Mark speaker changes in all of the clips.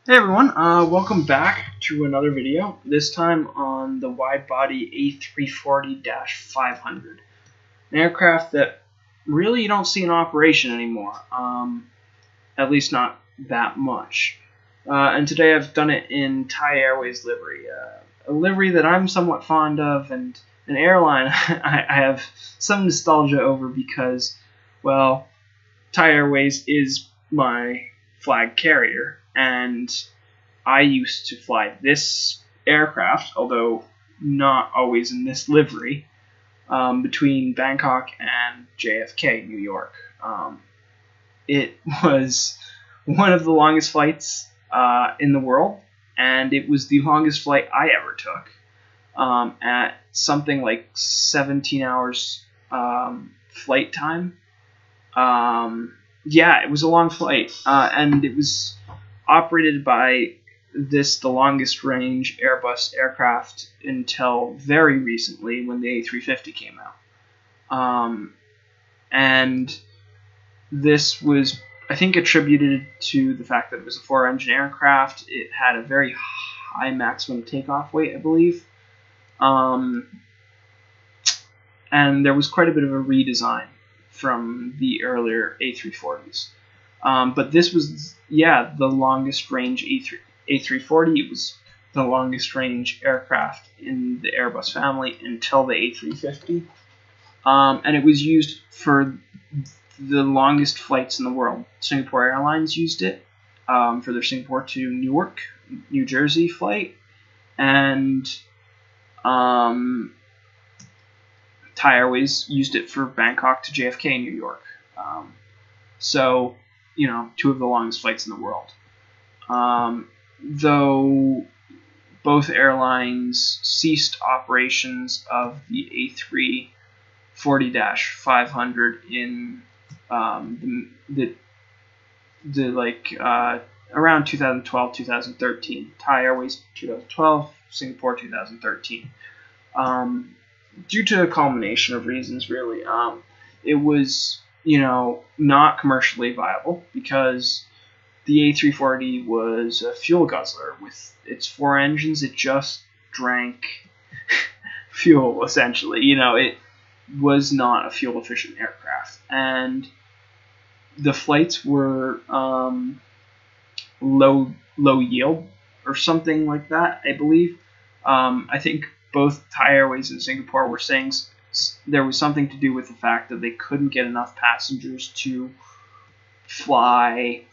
Speaker 1: Hey everyone, welcome back to another video, this time on the wide-body A340-500, an aircraft that really you don't see in operation anymore, at least not that much. And today I've done it in Thai Airways livery, a livery that I'm somewhat fond of, and an airline I have some nostalgia over because, well, Thai Airways is my flag carrier, and I used to fly this aircraft, although not always in this livery, between Bangkok and JFK, New York. It was one of the longest flights in the world, and it was the longest flight I ever took, at something like 17 hours flight time. Yeah, it was a long flight, and it was operated by the longest range Airbus aircraft until very recently when the A350 came out. And this was, I think, attributed to the fact that it was a four-engine aircraft. It had a very high maximum takeoff weight, I believe. And there was quite a bit of a redesign from the earlier A340s. But this was, yeah, the longest range A340. It was the longest range aircraft in the Airbus family until the A350. And it was used for the longest flights in the world. Singapore Airlines used it for their Singapore to Newark, New Jersey flight. And Thai Airways used it for Bangkok to JFK, New York. So, you know, two of the longest flights in the world. Though both airlines ceased operations of the A340-500 in around 2012, 2013. Thai Airways 2012, Singapore 2013. Due to a culmination of reasons, really. It was, not commercially viable because the A340 was a fuel guzzler. With its four engines, it just drank fuel, essentially. It was not a fuel-efficient aircraft. And the flights were low yield or something like that, I believe. I think both Thai Airways and Singapore were saying there was something to do with the fact that they couldn't get enough passengers to fly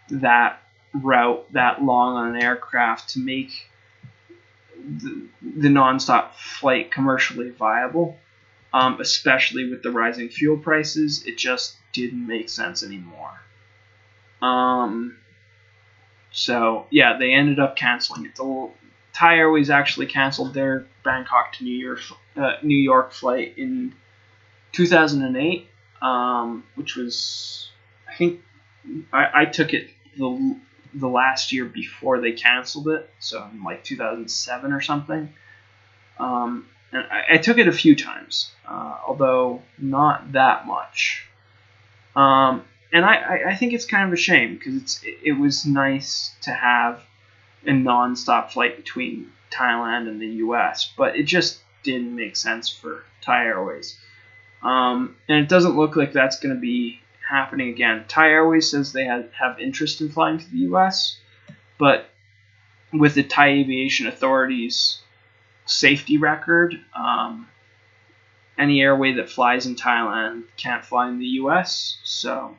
Speaker 1: that route that long on an aircraft to make the nonstop flight commercially viable, especially with the rising fuel prices. It just didn't make sense anymore. So, yeah, they ended up canceling it. Thai Airways actually canceled their Bangkok to New York flight in 2008, which was, I think, I took it the last year before they canceled it, so in like 2007 or something. And I took it a few times, although not that much. And I think it's kind of a shame because it was nice to have a non-stop flight between Thailand and the U.S., but it just didn't make sense for Thai Airways. And it doesn't look like that's going to be happening again. Thai Airways says they have interest in flying to the U.S., but with the Thai Aviation Authority's safety record, any airway that flies in Thailand can't fly in the U.S., so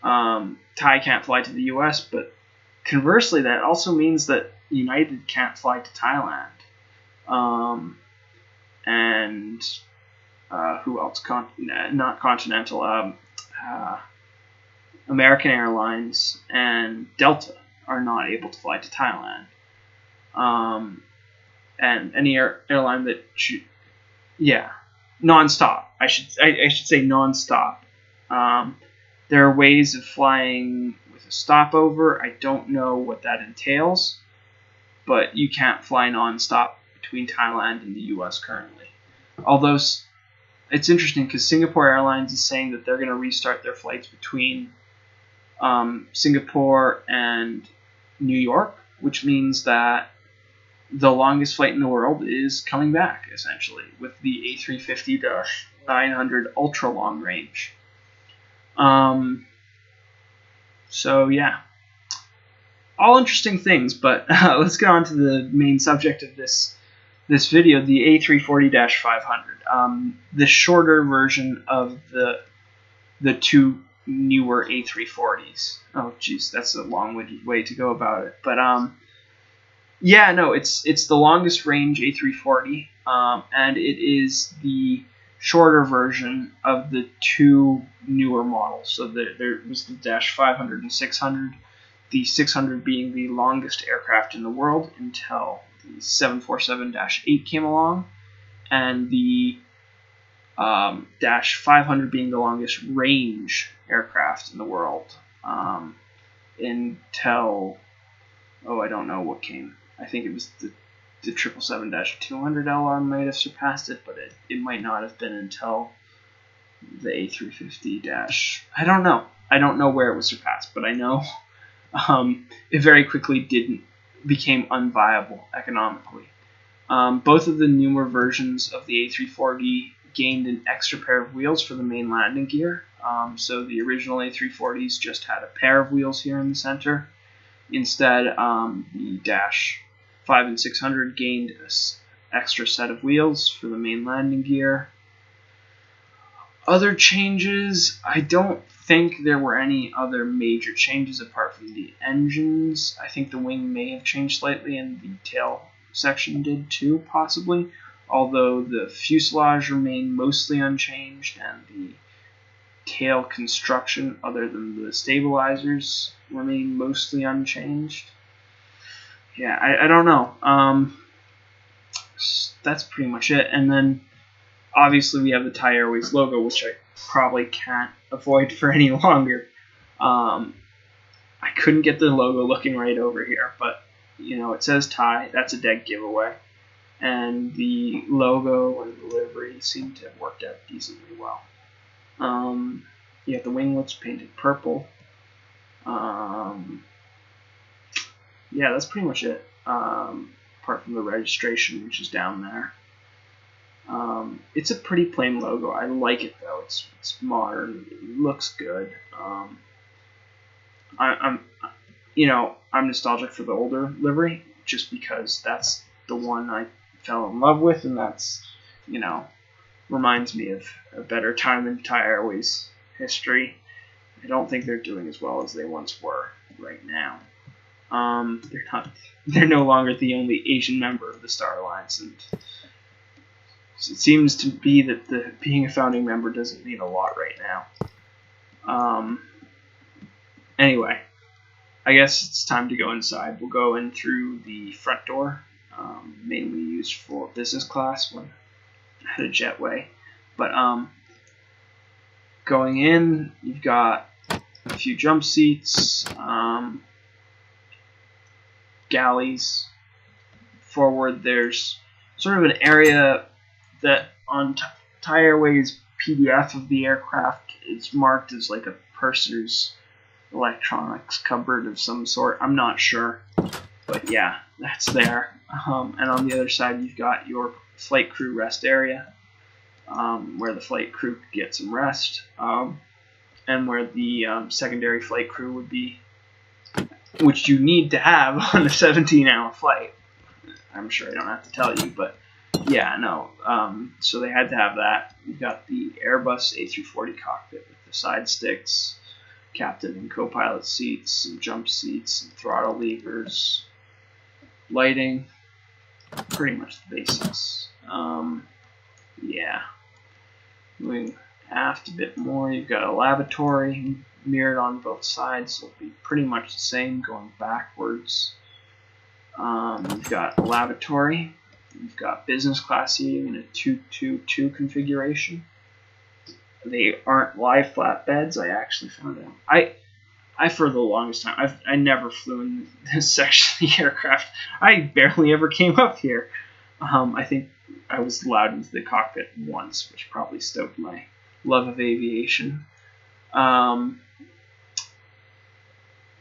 Speaker 1: Thai can't fly to the U.S., but conversely, that also means that United can't fly to Thailand. And who else? Not Continental. American Airlines and Delta are not able to fly to Thailand. And any airline that nonstop. I should say nonstop. There are ways of flying with a stopover. I don't know what that entails, but you can't fly nonstop between Thailand and the U.S. currently. Although it's interesting because Singapore Airlines is saying that they're going to restart their flights between Singapore and New York, which means that the longest flight in the world is coming back, essentially, with the A350-900 ultra long range. So yeah, all interesting things, but let's get on to the main subject of this video, the A340-500, the shorter version of the two newer A340s. Oh, geez, that's a long-winded way to go about it, but yeah, no, it's the longest range A340, and it is the shorter version of the two newer models. So there was the Dash 500 and 600, the 600 being the longest aircraft in the world until the 747-8 came along, and the Dash 500 being the longest range aircraft in the world until, I don't know what came. I think it was the 777-200LR might have surpassed it, but it might not have been until the A350 I don't know. I don't know where it was surpassed, but I know it very quickly became unviable economically. Both of the newer versions of the A340 gained an extra pair of wheels for the main landing gear. So the original A340s just had a pair of wheels here in the center. Instead, the Dash 5 and 600 gained an extra set of wheels for the main landing gear. Other changes, I don't think there were any other major changes apart from the engines. I think the wing may have changed slightly, and the tail section did too, possibly. Although the fuselage remained mostly unchanged, and the tail construction, other than the stabilizers, remained mostly unchanged. Yeah, I don't know. That's pretty much it. And then, obviously, we have the Thai Airways logo, which I probably can't avoid for any longer. I couldn't get the logo looking right over here, but, it says Thai. That's a dead giveaway. And the logo and the livery seem to have worked out decently well. Yeah, the winglets painted purple. Yeah, that's pretty much it, apart from the registration, which is down there. It's a pretty plain logo. I like it, though. It's modern. It looks good. I'm nostalgic for the older livery, just because that's the one I fell in love with, and that's, reminds me of a better time in Thai Airways history. I don't think they're doing as well as they once were right now. They're no longer the only Asian member of the Star Alliance, and it seems to be that being a founding member doesn't mean a lot right now. Anyway, I guess it's time to go inside. We'll go in through the front door, mainly used for business class when I had a jetway. But going in, you've got a few jump seats, galleys. Forward, there's sort of an area that on Thai Airways PDF of the aircraft is marked as like a purser's electronics cupboard of some sort. I'm not sure, but yeah, that's there. And on the other side, you've got your flight crew rest area, where the flight crew could get some rest, and where the secondary flight crew would be, which you need to have on a 17-hour flight. I'm sure I don't have to tell you, but yeah, no. So they had to have that. You've got the Airbus A340 cockpit with the side sticks, captain and co-pilot seats, some jump seats, some throttle levers, lighting, pretty much the basics. Yeah. Moving aft a bit more, you've got a lavatory mirrored on both sides, so it'll be pretty much the same going backwards. You've got a lavatory. You've got business class seating in a 2-2-2 configuration. They aren't lie flat beds. I actually found out. I for the longest time, I never flew in this section of the aircraft. I barely ever came up here. I think I was allowed into the cockpit once, which probably stoked my love of aviation.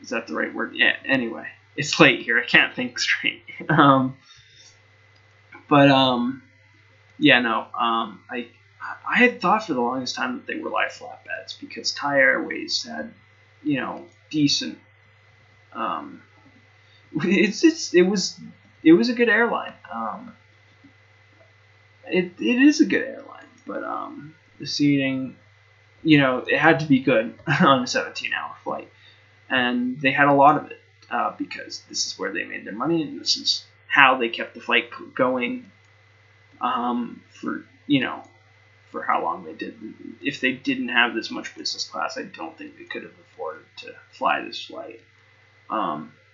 Speaker 1: Is that the right word? Yeah, anyway. it's late here. I can't think straight. Yeah, no. I had thought for the longest time that they were lie flatbeds because Thai Airways had, decent. It was a good airline. It is a good airline, but the seating, it had to be good on a 17-hour flight, and they had a lot of it because this is where they made their money, and this is how they kept the flight going for how long they did. If they didn't have this much business class, I don't think they could have afforded to fly this flight.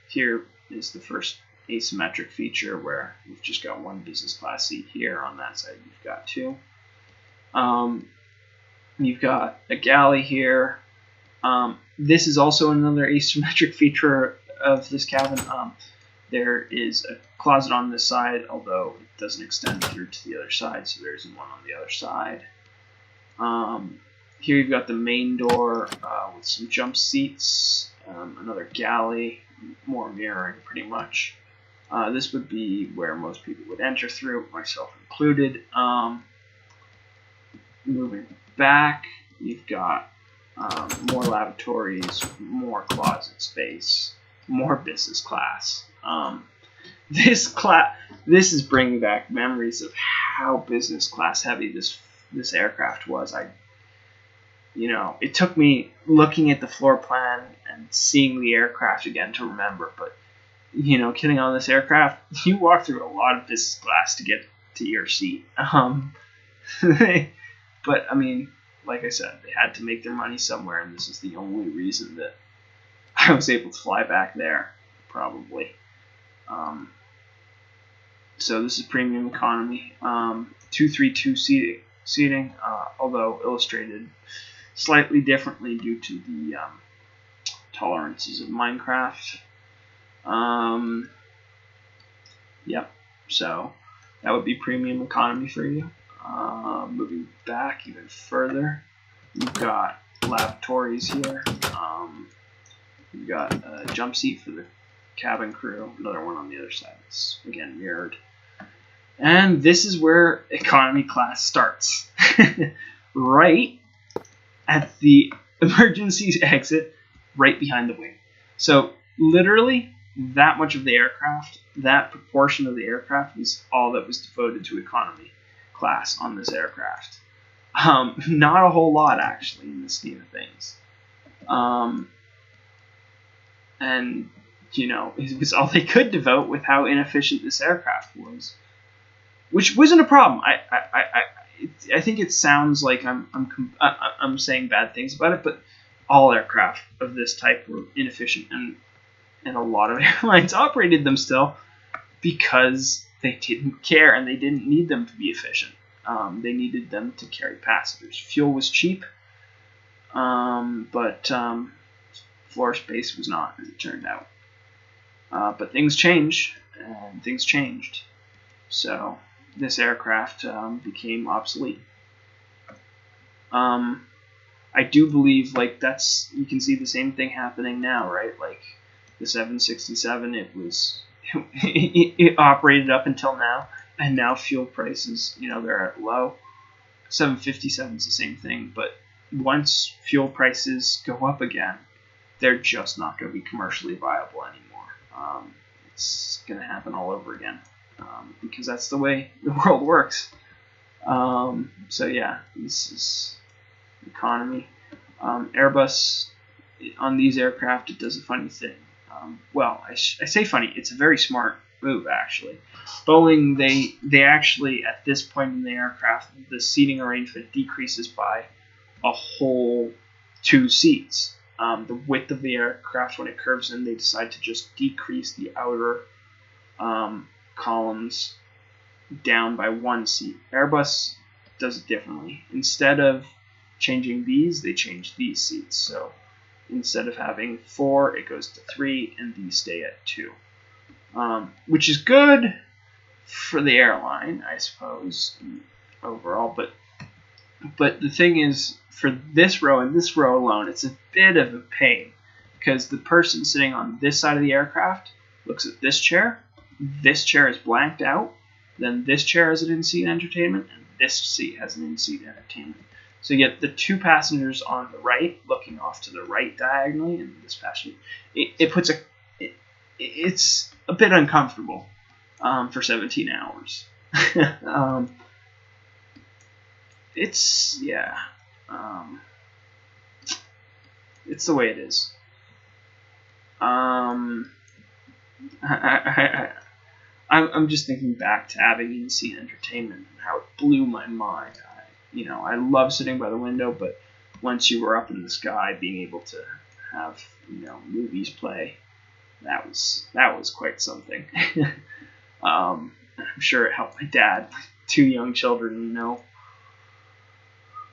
Speaker 1: Here is the first asymmetric feature where you've just got one business class seat here. On that side, you've got two. You've got a galley here. This is also another asymmetric feature of this cabin. There is a closet on this side, although it doesn't extend through to the other side, so there isn't one on the other side. Here you've got the main door with some jump seats, another galley, more mirroring pretty much. This would be where most people would enter through, myself included. Moving back, you've got more lavatories, more closet space, more business class. This is bringing back memories of how business class heavy this aircraft was. It took me looking at the floor plan and seeing the aircraft again to remember. But getting on this aircraft, you walk through a lot of business class to get to your seat. But I mean, like I said, they had to make their money somewhere, and this is the only reason that I was able to fly back there, probably. So this is premium economy, 232 seating, although illustrated slightly differently due to the tolerances of Minecraft. Yep, so that would be premium economy for you. Moving back even further, you've got lavatories here. You've got a jump seat for the cabin crew, another one on the other side. It's again mirrored. And this is where economy class starts. Right at the emergency exit, right behind the wing. So literally that much of the aircraft, that proportion of the aircraft is all that was devoted to economy class on this aircraft. Not a whole lot actually in the scheme of things. And it was all they could devote with how inefficient this aircraft was, which wasn't a problem. I think it sounds like I'm saying bad things about it, but all aircraft of this type were inefficient, and a lot of airlines operated them still because they didn't care and they didn't need them to be efficient. They needed them to carry passengers. Fuel was cheap, but floor space was not, as it turned out. But things change, and things changed. So this aircraft became obsolete. I do believe you can see the same thing happening now, right? Like the 767, it operated up until now, and now fuel prices, they're at low. 757 is the same thing, but once fuel prices go up again, they're just not going to be commercially viable anymore. It's going to happen all over again because that's the way the world works. So yeah, this is economy. Airbus, on these aircraft, it does a funny thing. I say funny, it's a very smart move actually. Boeing, they actually, at this point in the aircraft, the seating arrangement decreases by a whole 2 seats. The width of the aircraft, when it curves in, they decide to just decrease the outer columns down by 1 seat. Airbus does it differently. Instead of changing these, they change these seats. So instead of having 4, it goes to 3, and these stay at 2. Which is good for the airline, I suppose, overall. But the thing is, for this row and this row alone, it's a bit of a pain because the person sitting on this side of the aircraft looks at this chair is blanked out, then this chair has an in-seat entertainment, and this seat has an in-seat entertainment. So you get the two passengers on the right looking off to the right diagonally, and this passenger. It's a bit uncomfortable for 17 hours. It's the way it is. I'm just thinking back to having in-seat entertainment and how it blew my mind. I love sitting by the window, but once you were up in the sky, being able to have movies play, that was quite something. I'm sure it helped my dad with 2 young children.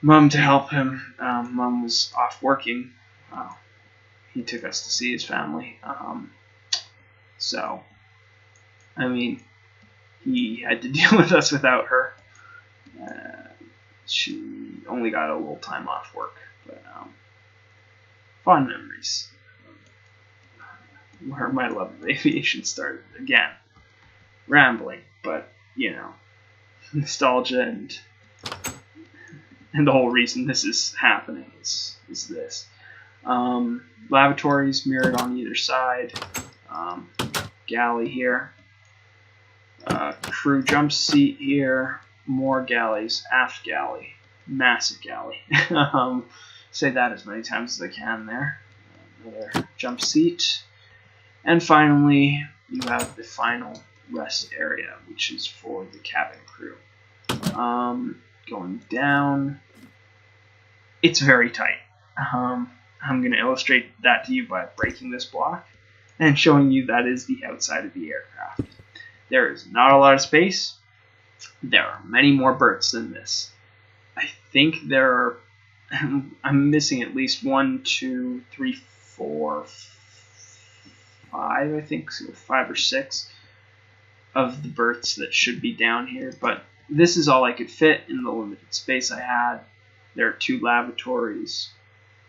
Speaker 1: Mom to help him. Mom was off working. He took us to see his family. So, I mean, he had to deal with us without her. She only got a little time off work, but fond memories. Where my love of aviation started again. Rambling, but nostalgia and the whole reason this is happening is this. Lavatories mirrored on either side. Galley here. Crew jump seat here. More galleys. Aft galley. Massive galley. Say that as many times as I can there. Another jump seat. And finally, you have the final rest area, which is for the cabin crew. Going down, it's very tight. I'm going to illustrate that to you by breaking this block and showing you that is the outside of the aircraft. There is not a lot of space. There are many more berths than this. I think I'm missing at least 1, 2, 3, 4, 5, I think, so 5 or 6 of the berths that should be down here, but this is all I could fit in the limited space I had. There are 2 lavatories.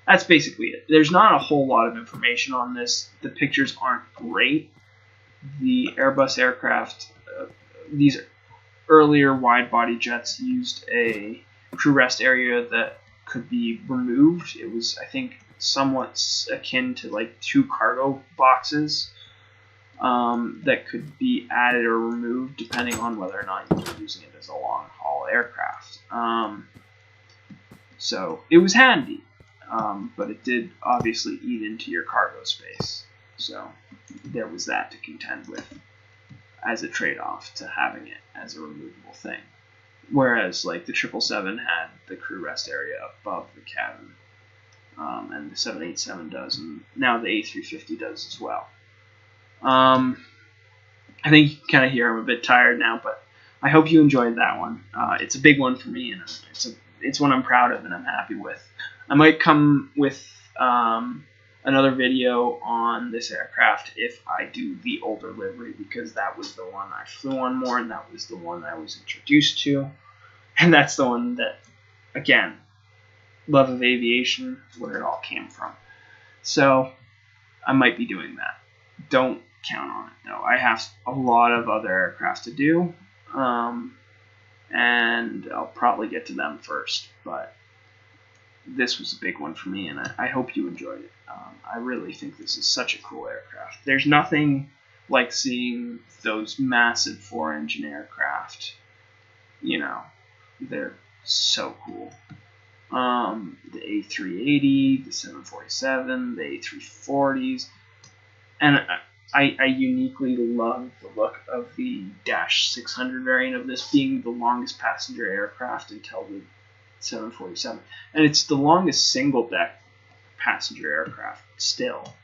Speaker 1: That's basically it. There's not a whole lot of information on this. The pictures aren't great. The Airbus aircraft, these earlier wide-body jets used a crew rest area that could be removed. It was, I think, somewhat akin to like 2 cargo boxes that could be added or removed depending on whether or not you were using it as a long-haul aircraft. So it was handy, but it did obviously eat into your cargo space. So there was that to contend with as a trade-off to having it as a removable thing. Whereas like the 777 had the crew rest area above the cabin, and the 787 does, and now the A350 does as well. I think you can kind of hear I'm a bit tired now, but I hope you enjoyed that one. It's a big one for me, and it's one I'm proud of and I'm happy with. I might come with another video on this aircraft if I do the older livery, because that was the one I flew on more, and that was the one I was introduced to, and that's the one that, again, love of aviation, where it all came from. So I might be doing that. Don't count on it, though. I have a lot of other aircraft to do, and I'll probably get to them first, but this was a big one for me, and I hope you enjoyed it. I really think this is such a cool aircraft. There's nothing like seeing those massive 4-engine aircraft. They're so cool. The A380, the 747, the A340s, and I uniquely love the look of the -600 variant of this being the longest passenger aircraft until the 747, and it's the longest single-deck passenger aircraft still.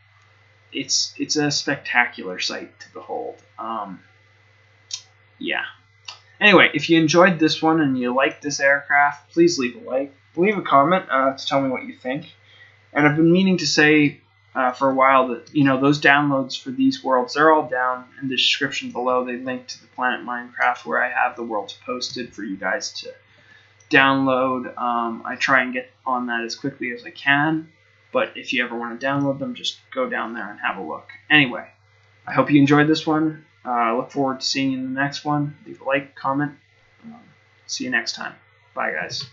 Speaker 1: It's a spectacular sight to behold. Yeah. Anyway, if you enjoyed this one and you like this aircraft, please leave a like. Leave a comment to tell me what you think. And I've been meaning to say for a while that, those downloads for these worlds, they're all down in the description below. They link to the Planet Minecraft where I have the worlds posted for you guys to download. I try and get on that as quickly as I can, but if you ever want to download them, just go down there and have a look. Anyway, I hope you enjoyed this one. I look forward to seeing you in the next one. Leave a like, comment. See you next time. Bye, guys.